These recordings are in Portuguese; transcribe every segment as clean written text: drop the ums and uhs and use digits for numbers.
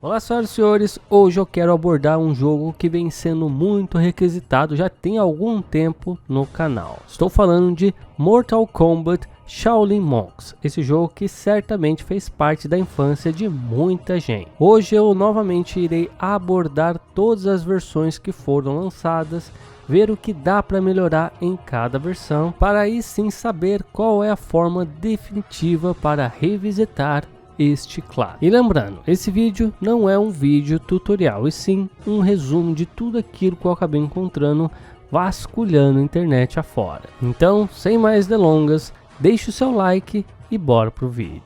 Olá, senhoras e senhores, hoje eu quero abordar um jogo que vem sendo muito requisitado já tem algum tempo no canal. Estou falando de Mortal Kombat Shaolin Monks, esse jogo que certamente fez parte da infância de muita gente. Hoje eu novamente irei abordar todas as versões que foram lançadas, ver o que dá para melhorar em cada versão, para aí sim saber qual é a forma definitiva para revisitar este clássico. E lembrando, esse vídeo não é um vídeo tutorial, e sim um resumo de tudo aquilo que eu acabei encontrando vasculhando a internet afora. Então, sem mais delongas, deixe o seu like e bora pro vídeo.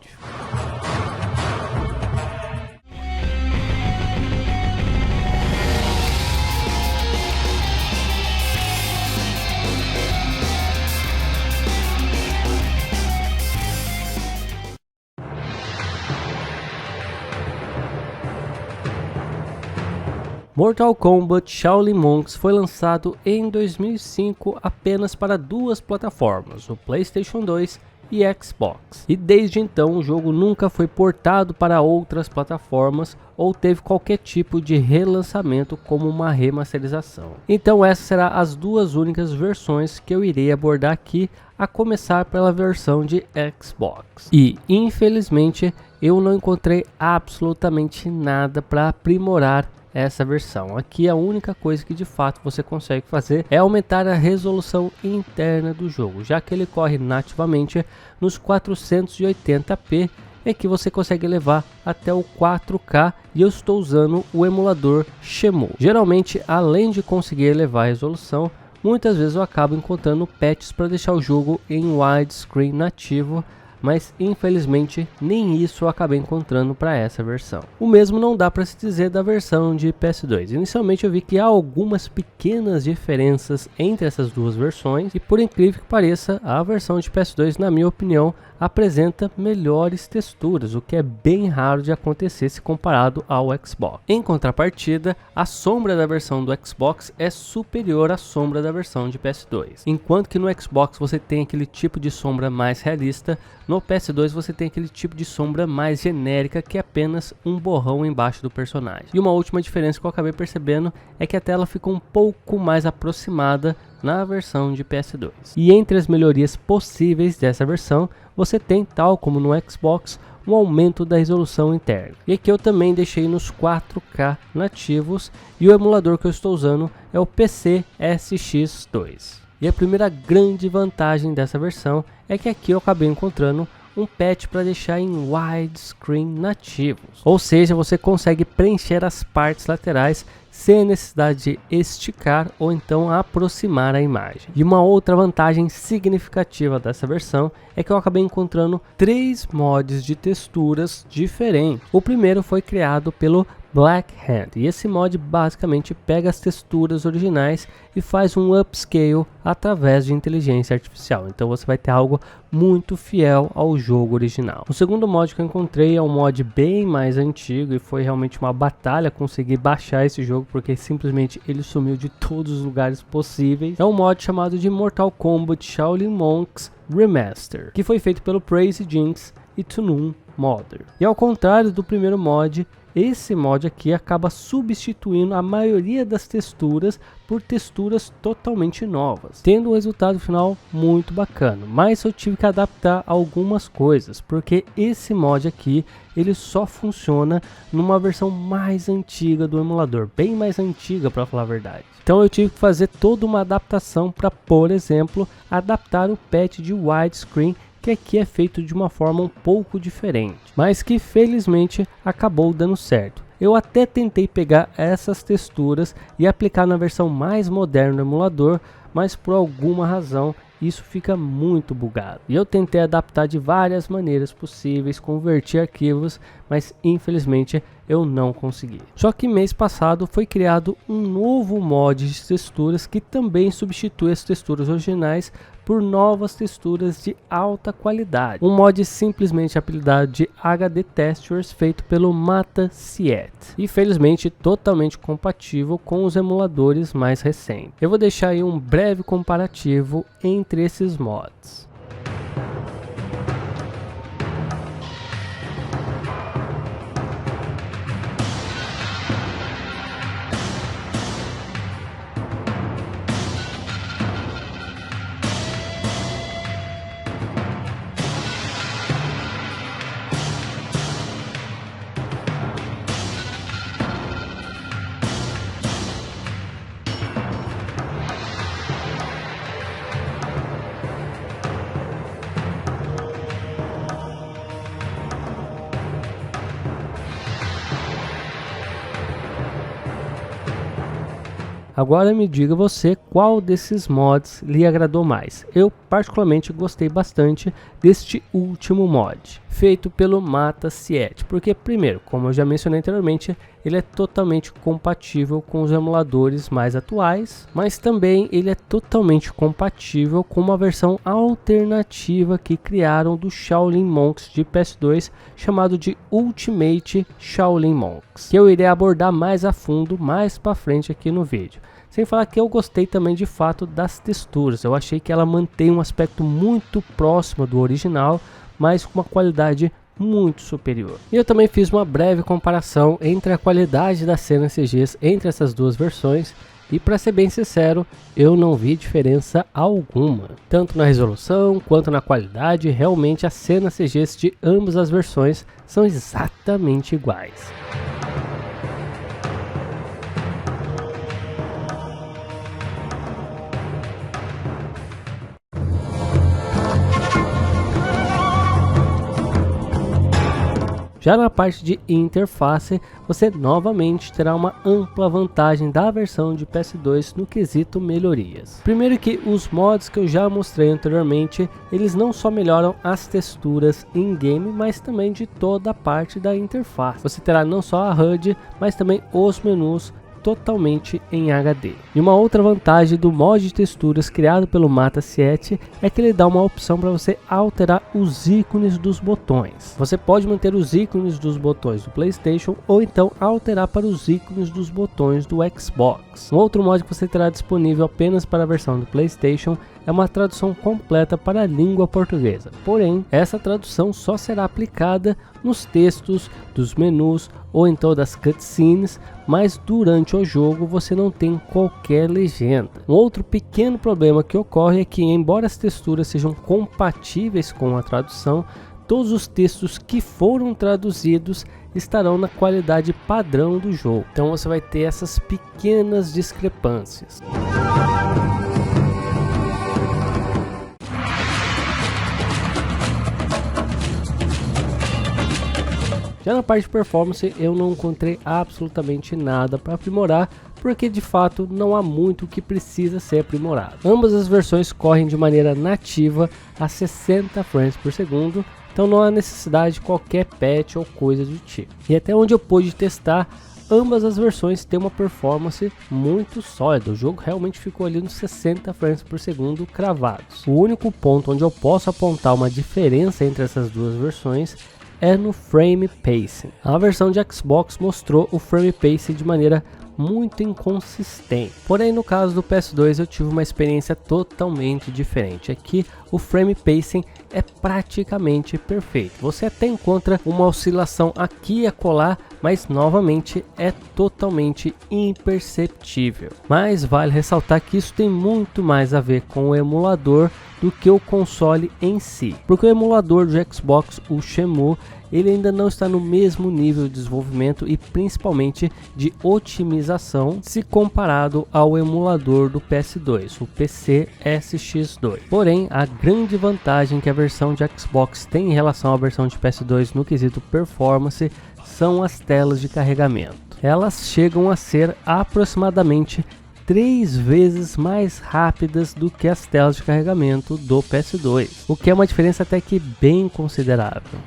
Mortal Kombat Shaolin Monks foi lançado em 2005 apenas para duas plataformas, o PlayStation 2 e Xbox. E desde então o jogo nunca foi portado para outras plataformas ou teve qualquer tipo de relançamento como uma remasterização. Então essas serão as duas únicas versões que eu irei abordar aqui, a começar pela versão de Xbox. E infelizmente eu não encontrei absolutamente nada para aprimorar essa versão. Aqui a única coisa que de fato você consegue fazer é aumentar a resolução interna do jogo, já que ele corre nativamente nos 480p e que você consegue levar até o 4K, e eu estou usando o emulador Shenmue. Geralmente, além de conseguir elevar a resolução, muitas vezes eu acabo encontrando patches para deixar o jogo em widescreen nativo, mas infelizmente nem isso eu acabei encontrando para essa versão. O mesmo não dá para se dizer da versão de PS2. Inicialmente eu vi que há algumas pequenas diferenças entre essas duas versões, e por incrível que pareça, a versão de PS2, na minha opinião, apresenta melhores texturas, o que é bem raro de acontecer se comparado ao Xbox. Em contrapartida, a sombra da versão do Xbox é superior à sombra da versão de PS2. Enquanto que no Xbox você tem aquele tipo de sombra mais realista, no PS2 você tem aquele tipo de sombra mais genérica, que é apenas um borrão embaixo do personagem. E uma última diferença que eu acabei percebendo é que a tela fica um pouco mais aproximada na versão de PS2. E entre as melhorias possíveis dessa versão, você tem, tal como no Xbox, um aumento da resolução interna. E aqui eu também deixei nos 4K nativos, e o emulador que eu estou usando é o PC SX2. E a primeira grande vantagem dessa versão é que aqui eu acabei encontrando um patch para deixar em widescreen nativos, ou seja, você consegue preencher as partes laterais sem necessidade de esticar ou então aproximar a imagem. E uma outra vantagem significativa dessa versão é que eu acabei encontrando 3 mods de texturas diferentes. O primeiro foi criado pelo Black Hand, e esse mod basicamente pega as texturas originais e faz um upscale através de inteligência artificial. Então você vai ter algo muito fiel ao jogo original. O segundo mod que eu encontrei é um mod bem mais antigo, e foi realmente uma batalha conseguir baixar esse jogo, porque simplesmente ele sumiu de todos os lugares possíveis. É um mod chamado de Mortal Kombat Shaolin Monks Remaster, que foi feito pelo Crazy Jinx e Toon Modder. E ao contrário do primeiro mod, esse mod aqui acaba substituindo a maioria das texturas por texturas totalmente novas, tendo um resultado final muito bacana. Mas eu tive que adaptar algumas coisas, porque esse mod aqui ele só funciona numa versão mais antiga do emulador, bem mais antiga para falar a verdade. Então eu tive que fazer toda uma adaptação para, por exemplo, adaptar o patch de widescreen, que aqui é feito de uma forma um pouco diferente, mas que felizmente acabou dando certo. Eu até tentei pegar essas texturas e aplicar na versão mais moderna do emulador, mas por alguma razão isso fica muito bugado. E eu tentei adaptar de várias maneiras possíveis, converter arquivos, mas infelizmente eu não consegui. Só que mês passado foi criado um novo mod de texturas que também substitui as texturas originais por novas texturas de alta qualidade. Um mod simplesmente apelidado de HD Textures, feito pelo Mata-Siet, e felizmente totalmente compatível com os emuladores mais recentes. Eu vou deixar aí um breve comparativo entre esses mods. Agora me diga você qual desses mods lhe agradou mais. Eu particularmente gostei bastante deste último mod, feito pelo Mata7, porque primeiro, como eu já mencionei anteriormente, ele é totalmente compatível com os emuladores mais atuais, mas também ele é totalmente compatível com uma versão alternativa que criaram do Shaolin Monks de PS2, chamado de Ultimate Shaolin Monks, que eu irei abordar mais a fundo mais para frente aqui no vídeo. Sem falar que eu gostei também de fato das texturas, eu achei que ela mantém um aspecto muito próximo do original, mas com uma qualidade muito superior. E eu também fiz uma breve comparação entre a qualidade das cenas CGs entre essas duas versões, e para ser bem sincero, eu não vi diferença alguma, tanto na resolução quanto na qualidade. Realmente as cenas CGs de ambas as versões são exatamente iguais. Já na parte de interface, você novamente terá uma ampla vantagem da versão de PS2 no quesito melhorias. Primeiro que os mods que eu já mostrei anteriormente, eles não só melhoram as texturas in-game, mas também de toda a parte da interface. Você terá não só a HUD, mas também os menus totalmente em HD. E uma outra vantagem do mod de texturas criado pelo Mata7 é que ele dá uma opção para você alterar os ícones dos botões. Você pode manter os ícones dos botões do PlayStation ou então alterar para os ícones dos botões do Xbox. Um outro mod que você terá disponível apenas para a versão do PlayStation é uma tradução completa para a língua portuguesa. Porém, essa tradução só será aplicada nos textos dos menus ou então das cutscenes, mas durante o jogo você não tem qualquer legenda. Um outro pequeno problema que ocorre é que, embora as texturas sejam compatíveis com a tradução, todos os textos que foram traduzidos estarão na qualidade padrão do jogo. Então você vai ter essas pequenas discrepâncias. Já na parte de performance eu não encontrei absolutamente nada para aprimorar, porque de fato não há muito que precisa ser aprimorado. Ambas as versões correm de maneira nativa a 60 frames por segundo, então não há necessidade de qualquer patch ou coisa do tipo. E até onde eu pude testar, ambas as versões têm uma performance muito sólida. O jogo realmente ficou ali nos 60 frames por segundo cravados. O único ponto onde eu posso apontar uma diferença entre essas duas versões é no frame pacing. A versão de Xbox mostrou o frame pacing de maneira muito inconsistente. Porém, no caso do PS2 eu tive uma experiência totalmente diferente. Aqui o frame pacing é praticamente perfeito. Você até encontra uma oscilação aqui e acolá, mas novamente é totalmente imperceptível. Mas vale ressaltar que isso tem muito mais a ver com o emulador do que o console em si, porque o emulador do Xbox, o Shenmue, ele ainda não está no mesmo nível de desenvolvimento e principalmente de otimização se comparado ao emulador do PS2, o PC SX2. Porém, a grande vantagem que a versão de Xbox tem em relação à versão de PS2 no quesito performance são as telas de carregamento. Elas chegam a ser aproximadamente 3 vezes mais rápidas do que as telas de carregamento do PS2, o que é uma diferença até que bem considerável.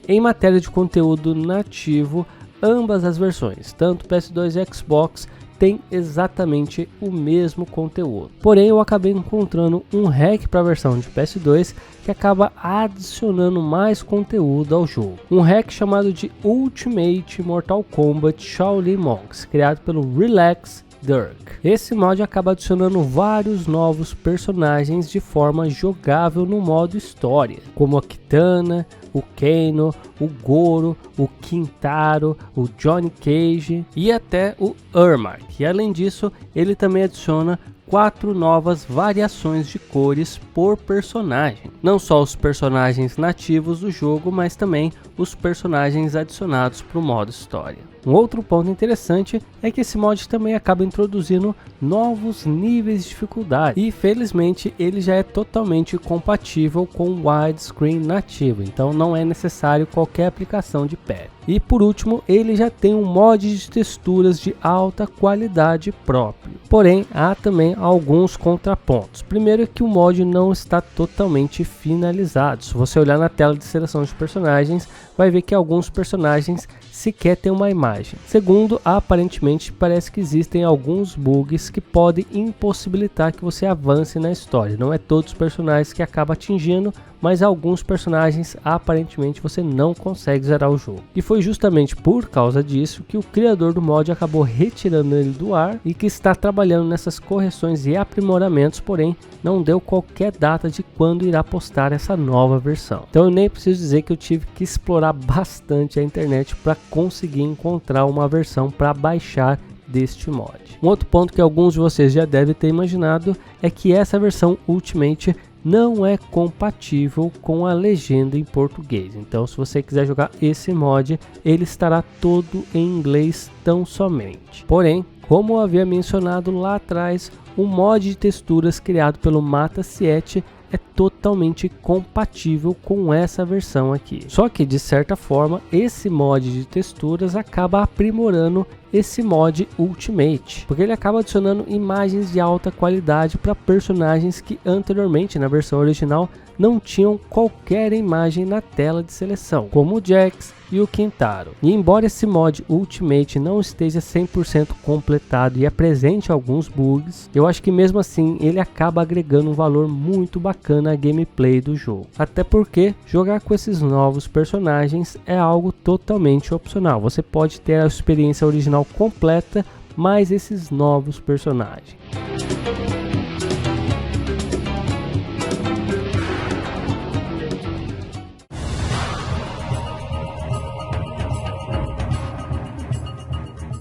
Em matéria de conteúdo nativo, ambas as versões, tanto PS2 e Xbox, tem exatamente o mesmo conteúdo. Porém, eu acabei encontrando um hack para a versão de PS2 que acaba adicionando mais conteúdo ao jogo. Um hack chamado de Ultimate Mortal Kombat Shaolin Monks, criado pelo Relax Dirk. Esse mod acaba adicionando vários novos personagens de forma jogável no modo história, como a Kitana, o Kano, o Goro, o Kintaro, o Johnny Cage e até o Ermac. E além disso, ele também adiciona 4 novas variações de cores por personagem. Não só os personagens nativos do jogo, mas também os personagens adicionados para o modo história. Um outro ponto interessante é que esse mod também acaba introduzindo novos níveis de dificuldade e felizmente ele já é totalmente compatível com o widescreen nativo, então não é necessário qualquer aplicação de patch. E por último, ele já tem um mod de texturas de alta qualidade próprio. Porém, há também alguns contrapontos. Primeiro é que o mod não está totalmente finalizado. Se você olhar na tela de seleção de personagens, vai ver que alguns personagens sequer têm uma imagem. Segundo, aparentemente parece que existem alguns bugs que podem impossibilitar que você avance na história. Não é todos os personagens que acaba atingindo, mas alguns personagens aparentemente você não consegue zerar o jogo. E foi justamente por causa disso que o criador do mod acabou retirando ele do ar e que está trabalhando nessas correções e aprimoramentos, porém não deu qualquer data de quando irá postar essa nova versão. Então eu nem preciso dizer que eu tive que explorar bastante a internet para conseguir encontrar uma versão para baixar deste mod. Um outro ponto que alguns de vocês já devem ter imaginado é que essa versão Ultimate não é compatível com a legenda em português. Então se você quiser jogar esse mod, ele estará todo em inglês tão somente. Porém, como eu havia mencionado lá atrás, o mod de texturas criado pelo Mata7 é totalmente compatível com essa versão aqui. Só que de certa forma esse mod de texturas acaba aprimorando esse mod Ultimate, porque ele acaba adicionando imagens de alta qualidade para personagens que anteriormente na versão original não tinham qualquer imagem na tela de seleção, como o Jax e o Kintaro. E embora esse mod Ultimate não esteja 100% completado e apresente alguns bugs, eu acho que mesmo assim ele acaba agregando um valor muito bacana à gameplay do jogo. Até porque jogar com esses novos personagens é algo totalmente opcional. Você pode ter a experiência original completa, mais esses novos personagens.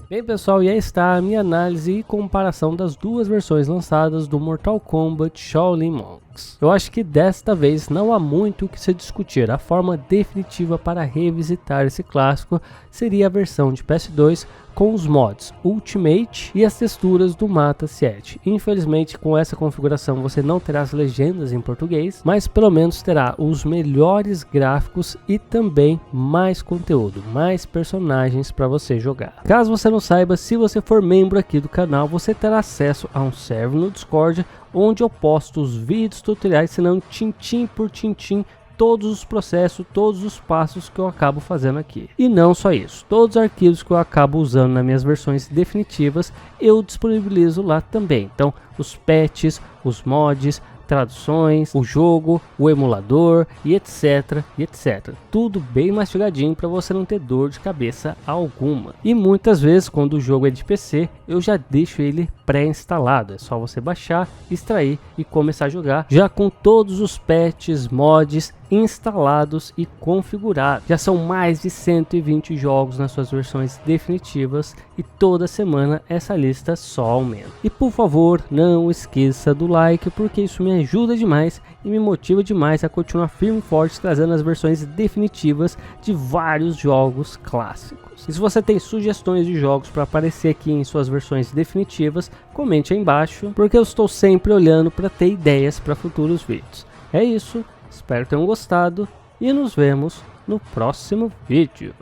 Bem pessoal, e aí está a minha análise e comparação das duas versões lançadas do Mortal Kombat Shaolin Monks. Eu acho que desta vez não há muito o que se discutir. A forma definitiva para revisitar esse clássico seria a versão de PS2 com os mods Ultimate e as texturas do Mata7. Infelizmente com essa configuração você não terá as legendas em português, mas pelo menos terá os melhores gráficos e também mais conteúdo, mais personagens para você jogar. Caso você não saiba, se você for membro aqui do canal, você terá acesso a um server no Discord, onde eu posto os vídeos tutoriais, ensinando tintim por tintim todos os processos, todos os passos que eu acabo fazendo aqui. E não só isso, todos os arquivos que eu acabo usando nas minhas versões definitivas, eu disponibilizo lá também. Então, os patches, os mods, traduções, o jogo, o emulador e etc, e etc. Tudo bem mastigadinho para você não ter dor de cabeça alguma. E muitas vezes quando o jogo é de PC, eu já deixo ele pré-instalado. É só você baixar, extrair e começar a jogar já com todos os patches, mods instalados e configurados. Já são mais de 120 jogos nas suas versões definitivas e toda semana essa lista só aumenta. E por favor, não esqueça do like, porque isso me ajuda demais e me motiva demais a continuar firme e forte trazendo as versões definitivas de vários jogos clássicos. E se você tem sugestões de jogos para aparecer aqui em suas versões definitivas, comente aí embaixo, porque eu estou sempre olhando para ter ideias para futuros vídeos. É isso, espero que tenham gostado e nos vemos no próximo vídeo.